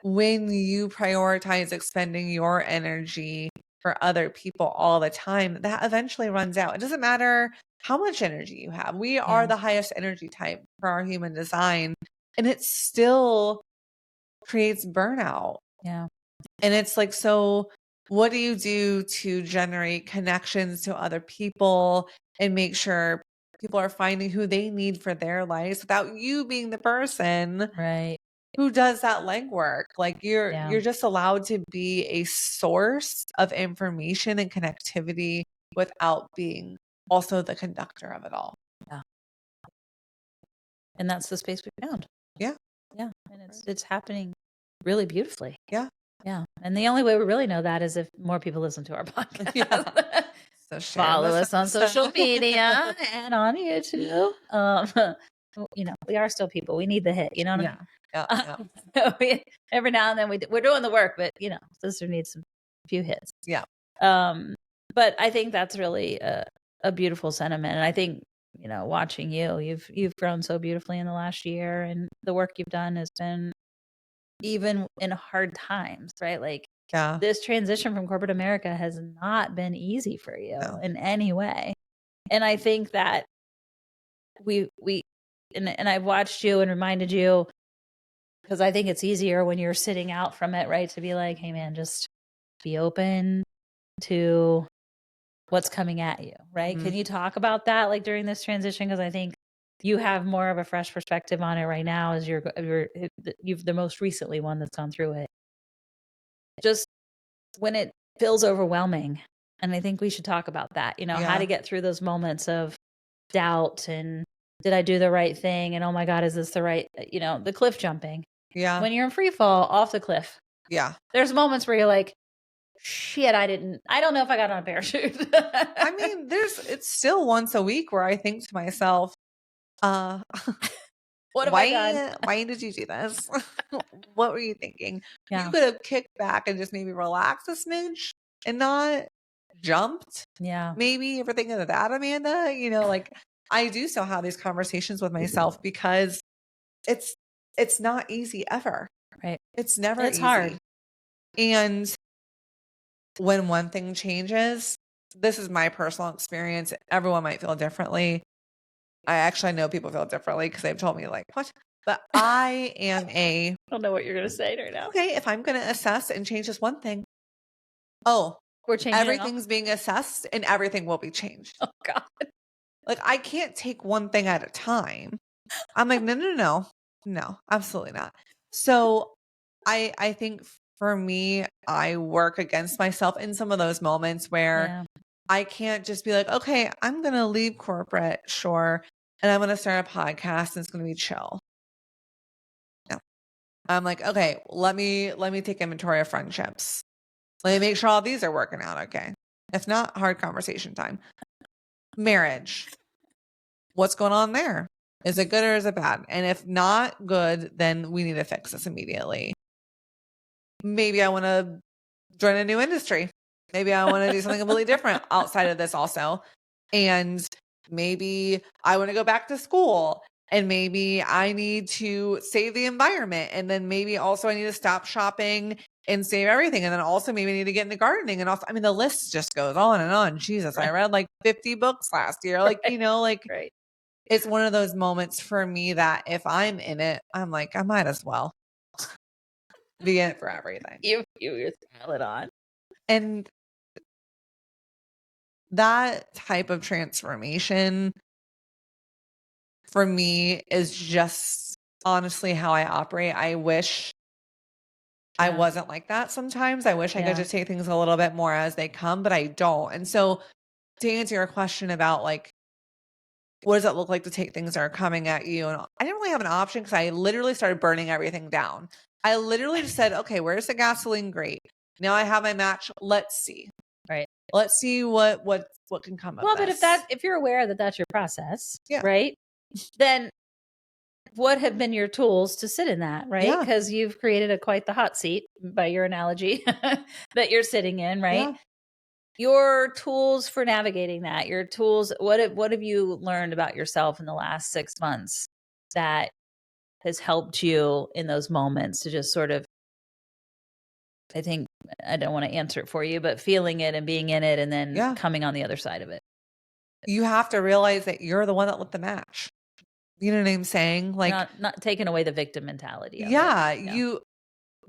when you prioritize expending your energy for other people all the time, that eventually runs out. It doesn't matter how much energy you have. We are the highest energy type for our human design, and it still creates burnout. Yeah. And it's like, so what do you do to generate connections to other people and make sure people are finding who they need for their lives without you being the person Right. who does that legwork? Like you're just allowed to be a source of information and connectivity without being also the conductor of it all. Yeah. And that's the space we found. Yeah. Yeah. And it's happening really beautifully. Yeah. Yeah. And the only way we really know that is if more people listen to our podcast. Yeah. So Follow us on social media and on YouTube. We are still people. We need the hit. You know what I mean? Yeah. Every now and then we're doing the work, but sister needs a few hits. Yeah. But I think that's really a beautiful sentiment. And I think, watching you've grown so beautifully in the last year, and the work you've done has been even in hard times, right? Like this transition from corporate America has not been easy for you in any way. And I think that and I've watched you and reminded you, because I think it's easier when you're sitting out from it, right? To be like, hey man, just be open to what's coming at you, right? Can you talk about that like during this transition? Because I think you have more of a fresh perspective on it right now as you've the most recently one that's gone through it. Just when it feels overwhelming. And I think we should talk about that, how to get through those moments of doubt and did I do the right thing? And oh my God, is this the right, the cliff jumping. Yeah. When you're in free fall off the cliff, Yeah. there's moments where you're like, shit, I don't know if I got on a parachute. I mean, it's still once a week where I think to myself, what have I done? why did you do this? What were you thinking? You Yeah. could have kicked back and just maybe relaxed a smidge and not jumped. Yeah. Maybe you ever thinking of that, Amanda? Like I do still have these conversations with myself because it's not easy ever. Right. It's never It's easy. hard. And when one thing changes, this is my personal experience. Everyone might feel differently. I know people feel differently because they've told me like, what? But I don't know what you're going to say right now. Okay, if I'm going to assess and change this one thing, we're changing everything's being assessed and everything will be changed. Oh God. Like I can't take one thing at a time. I'm like, no, absolutely not. So I think for me, I work against myself in some of those moments where I can't just be like, okay, I'm going to leave corporate, sure. And I'm going to start a podcast and it's going to be chill. No, I'm like, okay, let me take inventory of friendships. Let me make sure all these are working out okay. If not, hard conversation time. Marriage. What's going on there? Is it good or is it bad? And if not good, then we need to fix this immediately. Maybe I want to join a new industry. Maybe I want to do something completely different outside of this also. And maybe I want to go back to school. And maybe I need to save the environment. And then maybe also I need to stop shopping and save everything. And then also maybe I need to get into gardening. And also, I mean, the list just goes on and on. Jesus, I read like 50 books last year. Like, Right. It's one of those moments for me that if I'm in it, I'm like, I might as well be in it for everything. You're salad on. And that type of transformation for me is just honestly how I operate. I wish I wasn't like that sometimes. I wish I could just take things a little bit more as they come, but I don't. And so to answer your question about like, what does it look like to take things that are coming at you? And I didn't really have an option because I literally started burning everything down. I literally just said, okay, where's the gasoline? Great. Now I have my match. Let's see. Right. Let's see what can come of this. But if you're aware that that's your process, Yeah. right? Then what have been your tools to sit in that, right? Because you've created quite the hot seat by your analogy that you're sitting in, right? Yeah. Your tools for navigating that, your tools, what have you learned about yourself in the last 6 months that has helped you in those moments to just sort of, I think, I don't want to answer it for you, but feeling it and being in it and then coming on the other side of it? You have to realize that you're the one that lit the match. You know what I'm saying? Like not taking away the victim mentality of it.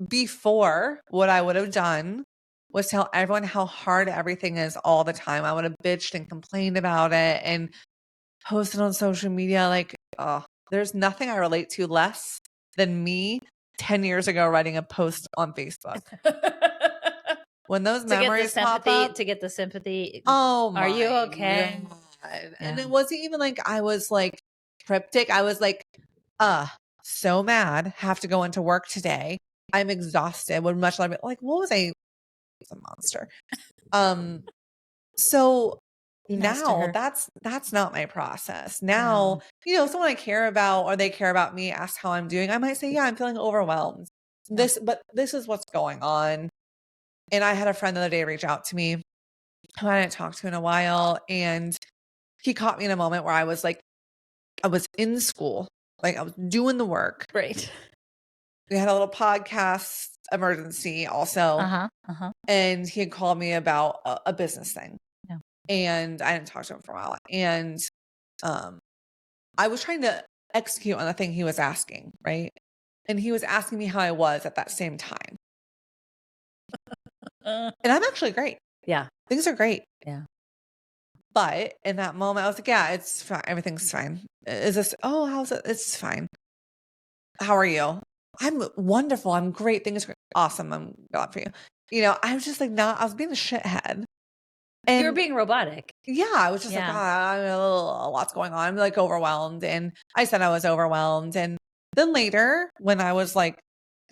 Before what I would have done was tell everyone how hard everything is all the time. I would have bitched and complained about it and posted on social media like, oh, there's nothing I relate to less than me 10 years ago writing a post on Facebook. When those memories pop up. To get the sympathy. Oh my. Are you okay? God. And it wasn't even like I was like cryptic. I was like, so mad. Have to go into work today. I'm exhausted. Would much rather be like, what was I? It's a monster. So now that's not my process. Now, someone I care about or they care about me, ask how I'm doing. I might say, yeah, I'm feeling overwhelmed. This is what's going on. And I had a friend the other day reach out to me who I hadn't talked to in a while. And he caught me in a moment where I was like, I was in school, like I was doing the work. Right. We had a little podcast emergency also. And he had called me about a business thing. Yeah. And I didn't talk to him for a while. And I was trying to execute on the thing he was asking, right? And he was asking me how I was at that same time. And I'm actually great. Yeah. Things are great. Yeah. But in that moment, I was like, yeah, it's fine. Everything's fine. Is this, how's it? It's fine. How are you? I'm wonderful. I'm great. Things are awesome. I'm glad for you. I was just like, I was being a shithead. You were And being robotic. yeah, I was just like, Yeah. lots going on. I'm like overwhelmed. And I said I was overwhelmed. And then later, when I was like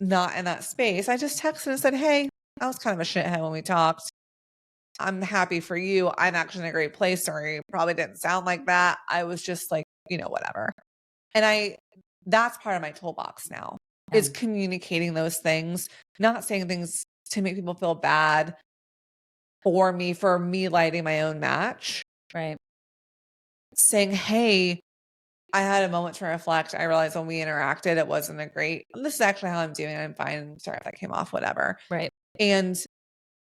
not in that space, I just texted and said, hey, I was kind of a shithead when we talked. I'm happy for you. I'm actually in a great place. Sorry, probably didn't sound like that. I was just like, whatever. And that's part of my toolbox now is communicating those things, not saying things to make people feel bad for me lighting my own match. Right. Saying, hey, I had a moment to reflect. I realized when we interacted, it wasn't this is actually how I'm doing. I'm fine. Sorry if that came off, whatever. Right. And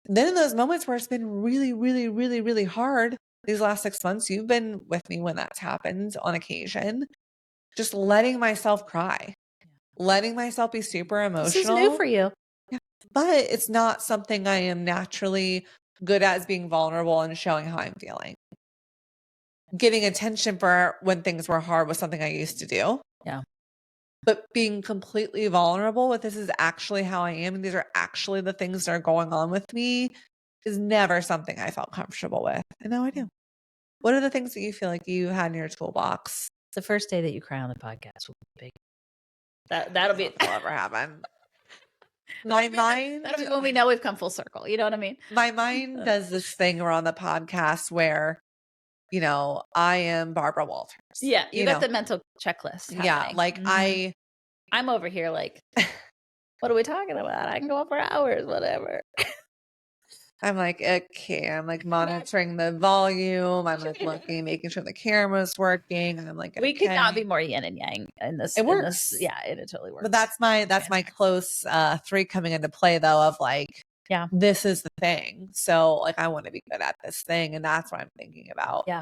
then in those moments where it's been really, really, really, really hard, these last 6 months, you've been with me when that's happened on occasion, just letting myself cry, letting myself be super emotional. This is new for you. Yeah. But it's not something I am naturally good at, is being vulnerable and showing how I'm feeling. Getting attention for when things were hard was something I used to do. Yeah. But being completely vulnerable with this is actually how I am, and these are actually the things that are going on with me, is never something I felt comfortable with. And now I do. What are the things that you feel like you had in your toolbox? The first day that you cry on the podcast will be big. That'll be That'll ever happen. My mind, that'll be when we know we've come full circle. You know what I mean? my mind does this thing around the podcast where, I am Barbara Walters. Yeah, you got the mental checklist happening. Yeah, like I'm over here like, what are we talking about? I can go on for hours, whatever. I'm like, okay, I'm like monitoring the volume. I'm like looking, making sure the camera's working. And I'm like, We could not be okay. more yin and yang in this. It works. Yeah, it totally works. But that's my close 3 coming into play though, of like, yeah, this is the thing. So like, I want to be good at this thing. And that's what I'm thinking about. Yeah.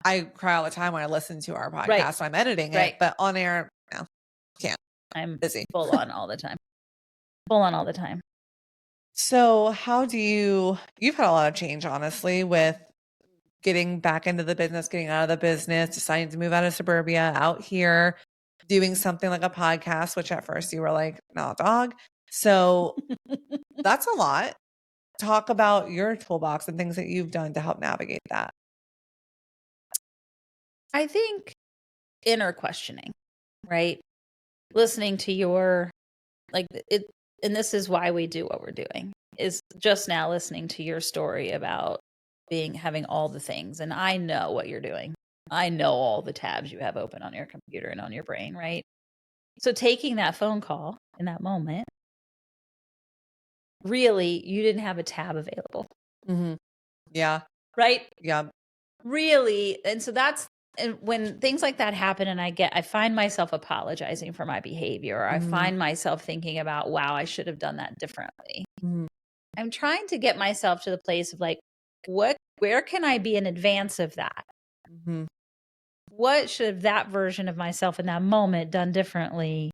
I cry all the time when I listen to our podcast. Right. So I'm editing it, but on air, no, can't. I'm busy. Full on all the time. Full on all the time. So how do you've had a lot of change, honestly, with getting back into the business, getting out of the business, deciding to move out of suburbia, out here, doing something like a podcast, which at first you were like, no, dog. So that's a lot. Talk about your toolbox and things that you've done to help navigate that. I think inner questioning, right? Listening to your, like it, and this is why we do what we're doing, is just now listening to your story about having all the things. And I know what you're doing. I know all the tabs you have open on your computer and on your brain, right? So taking that phone call in that moment, really, you didn't have a tab available. Mm-hmm. Yeah. Right? Yeah. Really. And so and when things like that happen and I find myself apologizing for my behavior, or I find myself thinking about, wow, I should have done that differently. I'm trying to get myself to the place of like, where can I be in advance of that? What should that version of myself in that moment done differently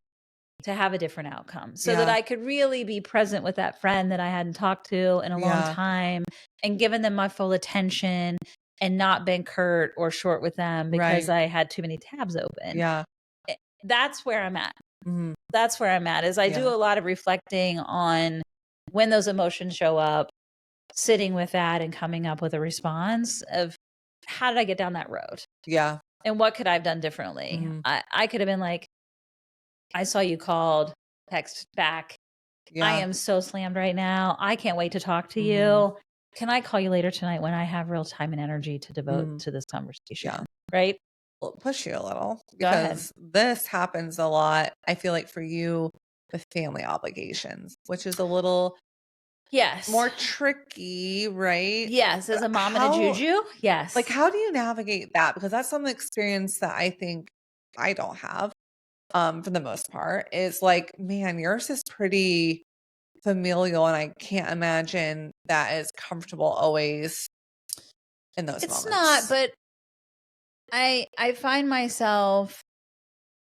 to have a different outcome, so that I could really be present with that friend that I hadn't talked to in a long time and given them my full attention and not been curt or short with them because I had too many tabs open. Yeah. That's where I'm at. That's where I'm at, is I do a lot of reflecting on when those emotions show up, sitting with that and coming up with a response of, how did I get down that road? Yeah. And what could I have done differently? I could have been like, I saw you called, text back. Yeah. I am so slammed right now. I can't wait to talk to you. Can I call you later tonight when I have real time and energy to devote to this conversation? Yeah. Right? I'll push you a little, Go ahead. because this happens a lot. I feel like for you with family obligations, which is a little more tricky, right? Yes, as a mom and a juju. Yes. Like, how do you navigate that? Because that's some experience that I think I don't have, for the most part, is like, man, yours is pretty familial, and I can't imagine that is comfortable always in those moments. It's not, but I find myself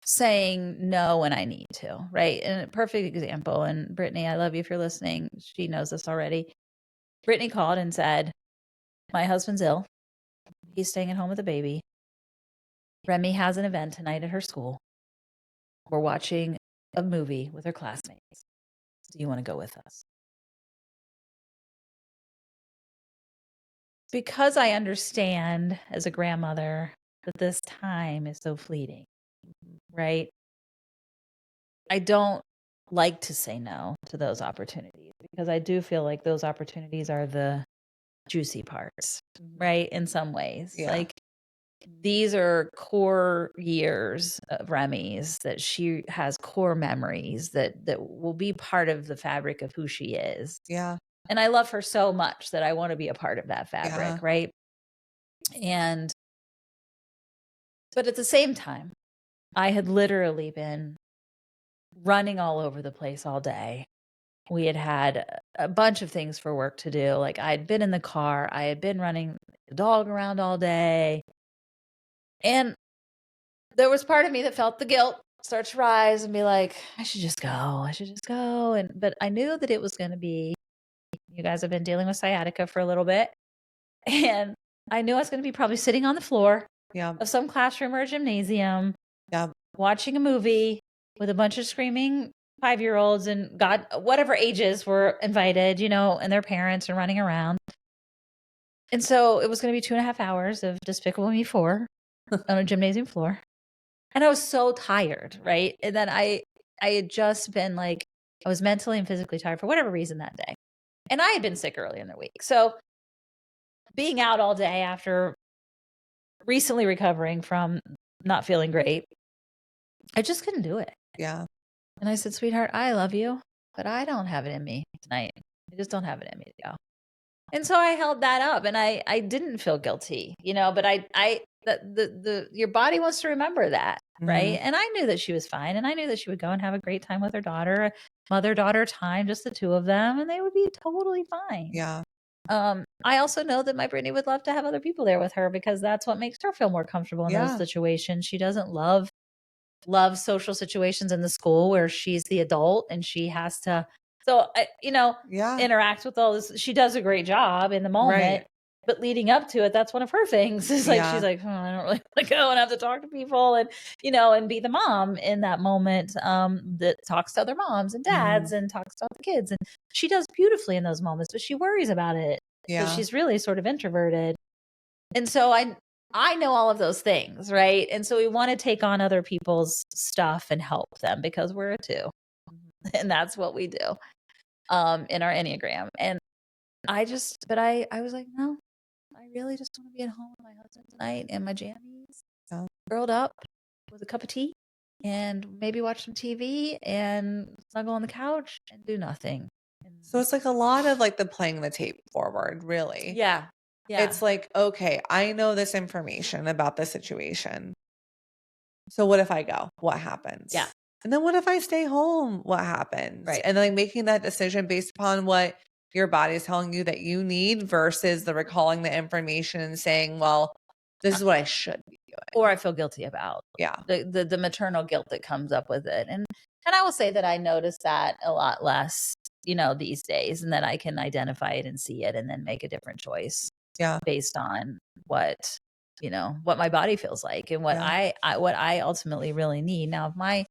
saying no when I need to, right? And a perfect example, and Brittany, I love you if you're listening. She knows this already. Brittany called and said, my husband's ill. He's staying at home with a baby. Remy has an event tonight at her school. We're watching a movie with her classmates. Do you want to go with us? because I understand as a grandmother that this time is so fleeting, right? I don't like to say no to those opportunities because I do feel like those opportunities are the juicy parts, right? In some ways, Yeah. like these are core years of Remy's that she has core memories that will be part of the fabric of who she is. Yeah. And I love her so much that I want to be a part of that Yeah. fabric, right? And but at the same time, I had literally been running all over the place all day. We had had a bunch of things for work to do. Like I had been in the car, I had been running the dog around all day. And there was part of me that felt the guilt start to rise and be like, I should just go. I should just go. And but I knew that it was going to be, you guys have been dealing with sciatica for a little bit. And I knew I was going to be probably sitting on the floor Yeah. of some classroom or gymnasium, Yeah. watching a movie with a bunch of screaming 5-year-olds and God, whatever ages were invited, and their parents are running around. And so it was going to be 2.5 hours of Despicable Me 4 on a gymnasium floor. And I was so tired, right? And then I had just been like, I was mentally and physically tired for whatever reason that day. And I had been sick early in the week. So being out all day after recently recovering from not feeling great, I just couldn't do it. Yeah. And I said, sweetheart, I love you, but I don't have it in me tonight. I just don't have it in me to go. And so I held that up and I didn't feel guilty, but your body wants to remember that. Right. Mhm. And I knew that she was fine. And I knew that she would go and have a great time with her daughter, mother-daughter time, just the two of them, and they would be totally fine. Yeah. I also know that my Brittany would love to have other people there with her because that's what makes her feel more comfortable in those Yeah. situations. She doesn't love social situations in the school where she's the adult and she has to Yeah. interact with all this. She does a great job in the moment, Right. but leading up to it, that's one of her things. Is like she's Yeah. like, I don't really want to go and have to talk to people and be the mom in that moment that talks to other moms and dads Mhm. and talks to other kids. And she does beautifully in those moments, but she worries about it because Yeah. she's really sort of introverted. And so I know all of those things, right? And so we want to take on other people's stuff and help them because we're a two. And that's what we do in our Enneagram. And I was like, no, I really just want to be at home with my husband tonight in my jammies, Yeah. curled up with a cup of tea and maybe watch some TV and snuggle on the couch and do nothing. So it's like a lot of like the playing the tape forward, really. Yeah. Yeah. It's like, okay, I know this information about the situation. So what if I go? What happens? Yeah. And then what if I stay home? What happens? Right. And then like making that decision based upon what your body is telling you that you need versus the recalling the information and saying, well, this is what I should be doing. Or I feel guilty about. Yeah. The maternal guilt that comes up with it. And I will say that I notice that a lot less, these days, and that I can identify it and see it and then make a different choice Yeah. based on what my body feels like and what Yeah. what I ultimately really need. Now, if my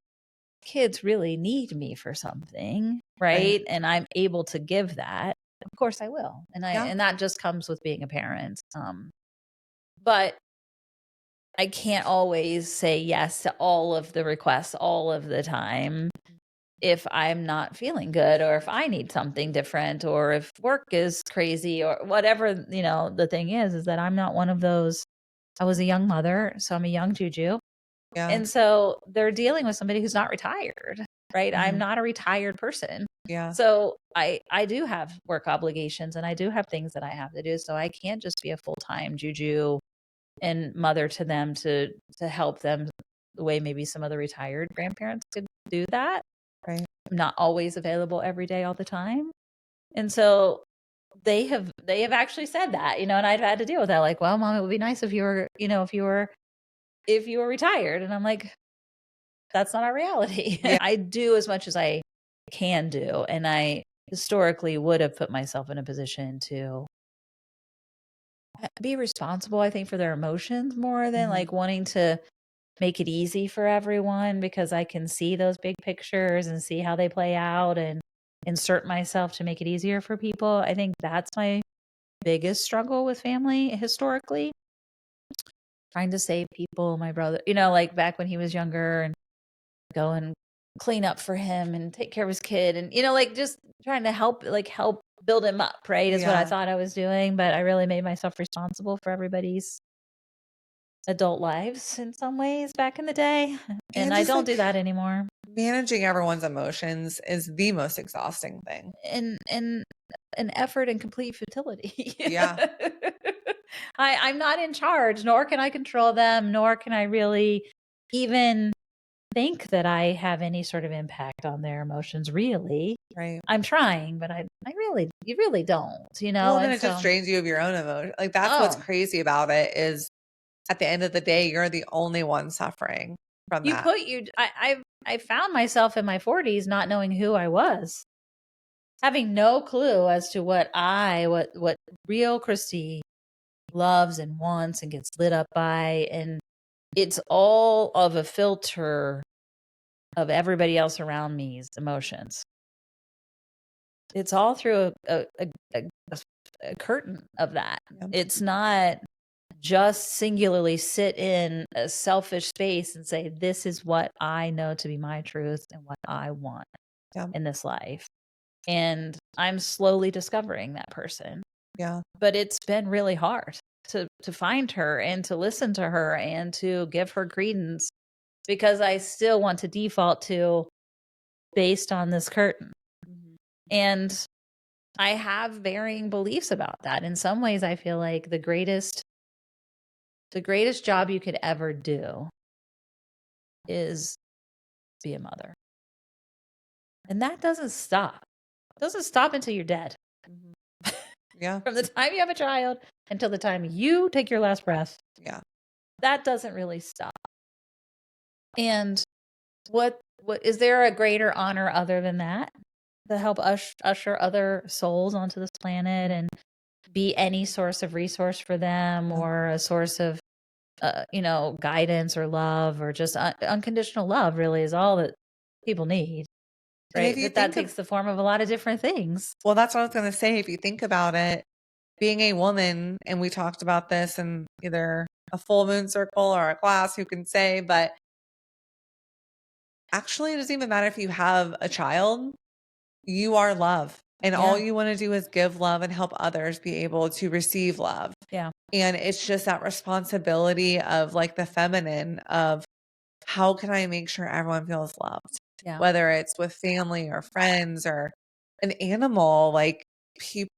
kids really need me for something, right? And I'm able to give that, of course I will. And and that just comes with being a parent. But I can't always say yes to all of the requests all of the time if I'm not feeling good or if I need something different or if work is crazy or whatever, the thing is that I'm not one of those. I was a young mother, so I'm a young juju. Yeah. And so they're dealing with somebody who's not retired, right? I'm Mhm. not a retired person. Yeah. So I do have work obligations and I do have things that I have to do. So I can't just be a full-time juju and mother to them to help them the way maybe some other retired grandparents could do that. Right. I'm not always available every day all the time. And so they have actually said that, and I've had to deal with that. Like, well, mom, it would be nice if you were, if you were retired. And I'm like, that's not our reality. Yeah. I do as much as I can do. And I historically would have put myself in a position to be responsible, I think, for their emotions more than Mhm. like wanting to make it easy for everyone because I can see those big pictures and see how they play out and insert myself to make it easier for people. I think that's my biggest struggle with family historically. Trying to save people, my brother, you know, like back when he was younger and go and clean up for him and take care of his kid and, you know, like just trying to help build him up, right? Is what I Yeah. thought I was doing. But I really made myself responsible for everybody's adult lives in some ways back in the day. And And I just don't like do that anymore. managing everyone's emotions is the most exhausting thing. And an effort and complete futility. Yeah. I'm not in charge, nor can I control them, nor can I really even think that I have any sort of impact on their emotions, really. Right. I'm trying, but you really don't, you know? Well, then And it just so, drains you of your own emotion. Like that's what's oh, crazy about it is at the end of the day, you're the only one suffering from you that. put you, I found myself in my 40s not knowing who I was, having no clue as to what real Christy loves and wants and gets lit up by. And it's all of a filter of everybody else around me's emotions. It's all through a curtain of that. Yeah. It's not just singularly sit in a selfish space and say, this is what I know to be my truth and what I want Yeah. in this life. And I'm slowly discovering that person. Yeah. But it's been really hard to find her and to listen to her and to give her credence, because I still want to default to based on this curtain. And I have varying beliefs about that. In some ways, I feel like the greatest job you could ever do is be a mother. And that doesn't stop. It doesn't stop until you're dead. Yeah. From the time you have a child until the time you take your last breath, Yeah. that doesn't really stop. And what is there a greater honor other than that to help usher other souls onto this planet and be any source of resource for them, Yeah. or a source of guidance or love, or just unconditional love really is all that people need, And if right? you That think of, takes the form of a lot of different things. well, that's what I was going to say. If you think about it, being a woman, and we talked about this in either a full moon circle or a class, who can say, but actually, it doesn't even matter if you have a child, you are love. And all Yeah. you want to do is give love and help others be able to receive love. Yeah. And it's just that responsibility of like the feminine of how can I make sure everyone feels loved? Yeah. Whether it's with family or friends or an animal, like people,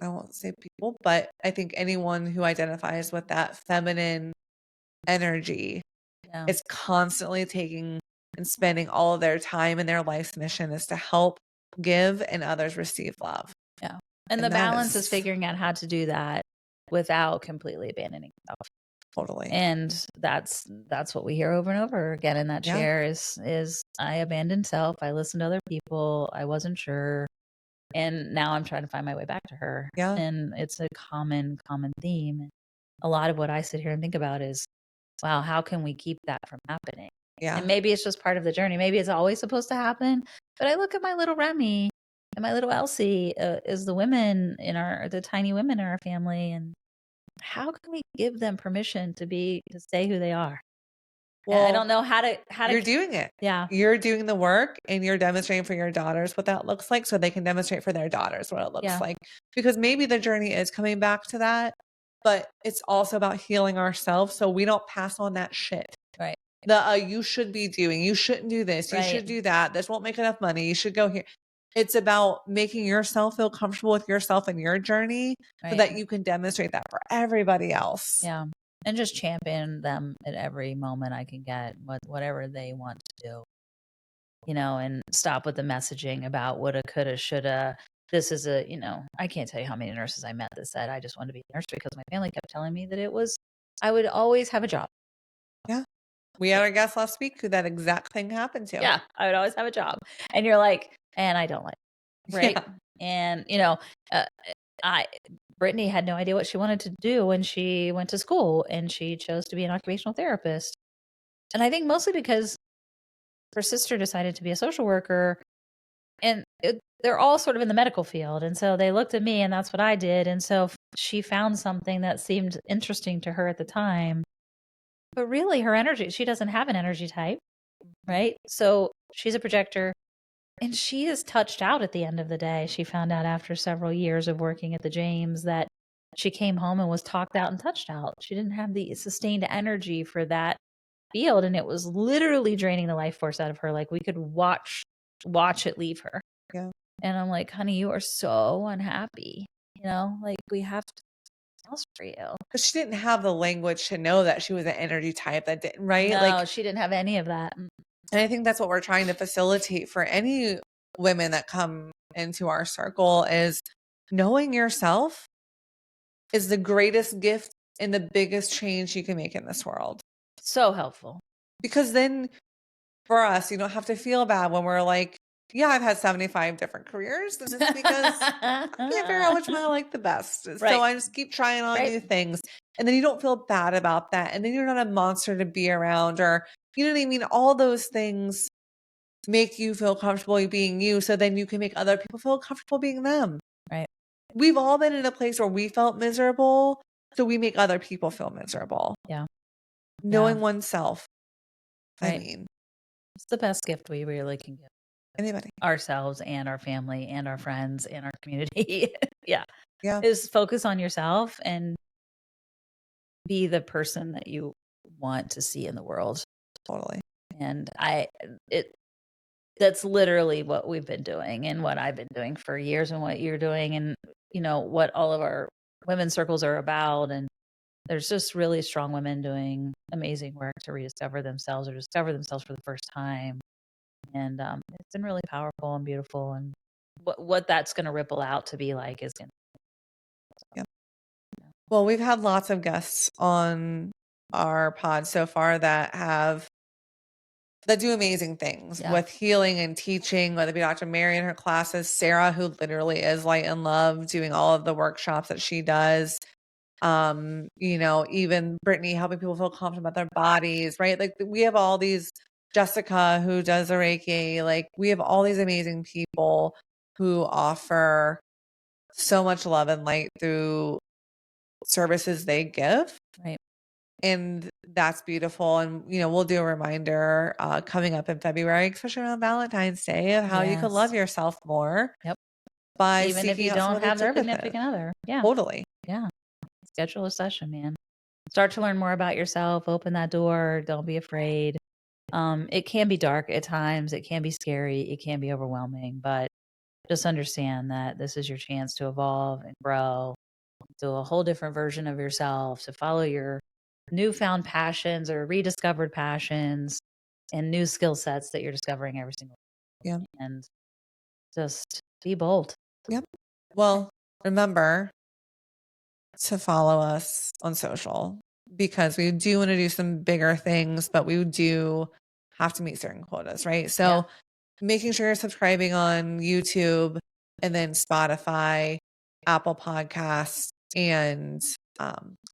I won't say people, but I think anyone who identifies with that feminine energy Yeah. is constantly taking and spending all of their time, and their life's mission is to help give and others receive love. Yeah. And the And that balance is is figuring out how to do that without completely abandoning yourself. totally. And that's what we hear over and over again in that Yeah. chair is I abandoned self, I listened to other people, I wasn't sure, and now I'm trying to find my way back to her. Yeah. And it's a common theme. A lot of what I sit here and think about is, wow, how can we keep that from happening? Yeah. And maybe it's just part of the journey. Maybe it's always supposed to happen. But I look at my little Remy and my little Elsie, is the tiny women in our family, and how can we give them permission to say who they are? And I Well, don't know how to you're doing it. yeah. You're doing the work, and you're demonstrating for your daughters what that looks like so they can demonstrate for their daughters what it looks Yeah. like. Because maybe the journey is coming back to that, but it's also about healing ourselves so we don't pass on that shit. Right. The you should be doing, you shouldn't do this, you Right. should do that, this won't make enough money, you should go here. It's about making yourself feel comfortable with yourself and your journey so Right. that you can demonstrate that for everybody else. Yeah. And just champion them at every moment I can get, whatever they want to do. And stop with the messaging about woulda, coulda, shoulda. This is I can't tell you how many nurses I met that said, I just wanted to be a nurse because my family kept telling me that I would always have a job. Yeah. We had our guest last week who that exact thing happened to. Yeah, I would always have a job. And you're like, and I don't like it, right? Yeah. And, Brittany had no idea what she wanted to do when she went to school, and she chose to be an occupational therapist. And I think mostly because her sister decided to be a social worker, and they're all sort of in the medical field. And so they looked at me and that's what I did. And so she found something that seemed interesting to her at the time. But really her energy, she doesn't have an energy type, right? So she's a projector and she is touched out at the end of the day. She found out after several years of working at the James that she came home and was talked out and touched out. She didn't have the sustained energy for that field. And it was literally draining the life force out of her. Like we could watch it leave her. Yeah. And I'm like, honey, you are so unhappy. Like we have to do else for you. But she didn't have the language to know that she was an energy type that didn't, right? No, Like, she didn't have any of that. and I think that's what we're trying to facilitate for any women that come into our circle is knowing yourself is the greatest gift and the biggest change you can make in this world. So helpful. Because then for us, you don't have to feel bad when we're like, yeah, I've had 75 different careers. And it's because I can't figure out which one I like the best. Right. So I just keep trying on new things. And then you don't feel bad about that. And then you're not a monster to be around, or, you know what I mean? All those things make you feel comfortable being you. So then you can make other people feel comfortable being them. Right. We've all been in a place where we felt miserable. So we make other people feel miserable. Yeah. Knowing oneself. Right. I mean, it's the best gift we really can give anybody, ourselves and our family and our friends and our community. Yeah. Yeah. Is focus on yourself and be the person that you want to see in the world. Totally. And that's literally what we've been doing and what I've been doing for years and what you're doing and, what all of our women's circles are about. And there's just really strong women doing amazing work to rediscover themselves or discover themselves for the first time. And it's been really powerful and beautiful. And what that's going to ripple out to be like is going to. Yeah. Well, we've had lots of guests on our pod so far that do amazing things with healing and teaching, whether it be Dr. Mary in her classes, Sarah, who literally is light and love, doing all of the workshops that she does. Even Brittany helping people feel confident about their bodies, right? Like we have all these, Jessica who does the Reiki, like we have all these amazing people who offer so much love and light through services they give. Right. And that's beautiful. And, we'll do a reminder coming up in February, especially around Valentine's Day, of how you can love yourself more. Yep. By even if you don't have a significant other. Yeah. Totally. Yeah. Schedule a session, man. Start to learn more about yourself. Open that door. Don't be afraid. It can be dark at times. It can be scary. It can be overwhelming, but just understand that this is your chance to evolve and grow to a whole different version of yourself, to follow your newfound passions or rediscovered passions and new skill sets that you're discovering every single day. Yeah. And just be bold. Yep. Well, remember to follow us on social because we do want to do some bigger things, but we do have to meet certain quotas, right? So making sure you're subscribing on YouTube and then Spotify, Apple Podcasts, and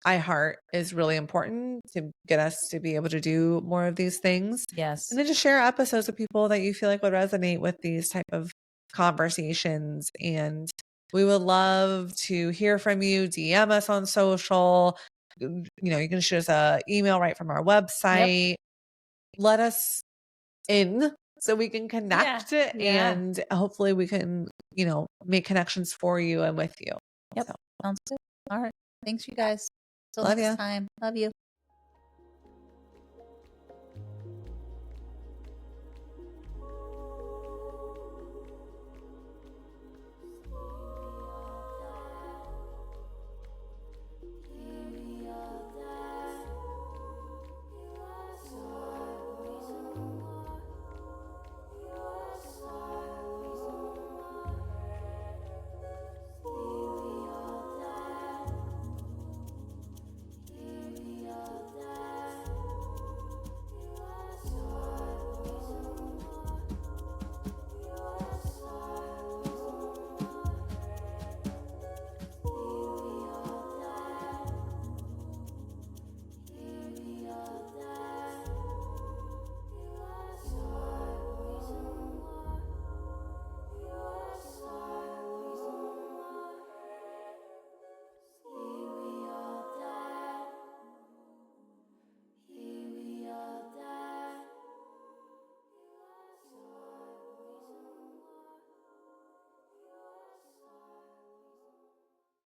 iHeart is really important to get us to be able to do more of these things. Yes. And then just share episodes with people that you feel like would resonate with these type of conversations. And we would love to hear from you. DM us on social. You can shoot us an email right from our website. Yep. Let us in so we can connect and hopefully we can, make connections for you and with you. Yep. So. Sounds good. All right. Thanks, you guys. Till Love next you. time. Love you.